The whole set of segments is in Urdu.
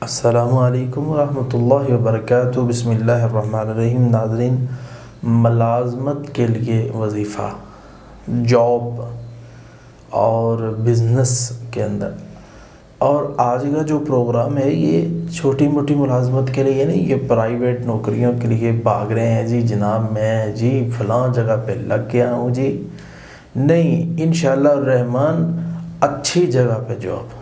السلام علیکم ورحمۃ اللہ وبرکاتہ۔ بسم اللہ الرحمن الرحیم۔ ناظرین، ملازمت کے لیے وظیفہ، جاب اور بزنس کے اندر، اور آج کا جو پروگرام ہے یہ چھوٹی موٹی ملازمت کے لیے نہیں، یہ پرائیویٹ نوکریوں کے لیے بھاگ رہے ہیں جی جناب، میں جی فلاں جگہ پہ لگ گیا ہوں جی، نہیں، انشاءاللہ الرحمن اچھی جگہ پہ جاب،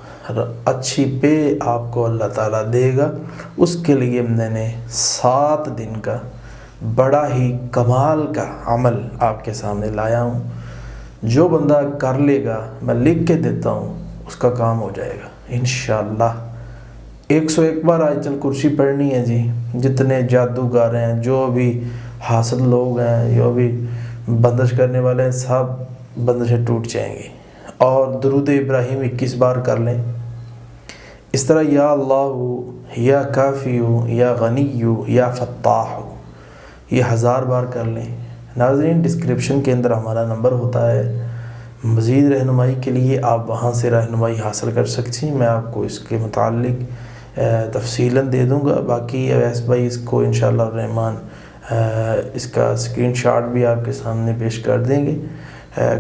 اچھی پہ آپ کو اللہ تعالیٰ دے گا۔ اس کے لیے میں نے 7 دن کا بڑا ہی کمال کا عمل آپ کے سامنے لایا ہوں۔ جو بندہ کر لے گا، میں لکھ کے دیتا ہوں، اس کا کام ہو جائے گا انشاءاللہ۔ 101 بار آیت الکرسی پڑھنی ہے جی، جتنے جادوگر ہیں، جو بھی حاسد لوگ ہیں، جو بھی بندش کرنے والے ہیں، سب بندشیں ٹوٹ جائیں گی۔ اور درود ابراہیم 21 بار کر لیں۔ اس طرح یا اللہ، یا کافی، یا غنی، یا فتاح، یہ 1000 بار کر لیں۔ ناظرین، ڈسکرپشن کے اندر ہمارا نمبر ہوتا ہے، مزید رہنمائی کے لیے آپ وہاں سے رہنمائی حاصل کر سکتی ہیں۔ میں آپ کو اس کے متعلق تفصیلاً دے دوں گا۔ باقی اویس بھائی اس کو انشاءاللہ الرحمن اس کا اسکرین شاٹ بھی آپ کے سامنے پیش کر دیں گے۔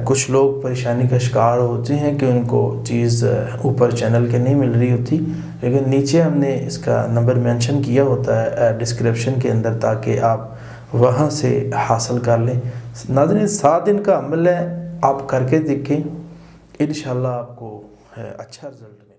کچھ لوگ پریشانی کا شکار ہوتے ہیں کہ ان کو چیز اوپر چینل کے نہیں مل رہی ہوتی، لیکن نیچے ہم نے اس کا نمبر مینشن کیا ہوتا ہے ڈسکرپشن کے اندر، تاکہ آپ وہاں سے حاصل کر لیں۔ ناظرین، 7 دن کا عمل ہے، آپ کر کے دیکھیں، انشاءاللہ آپ کو اچھا رزلٹ ملے۔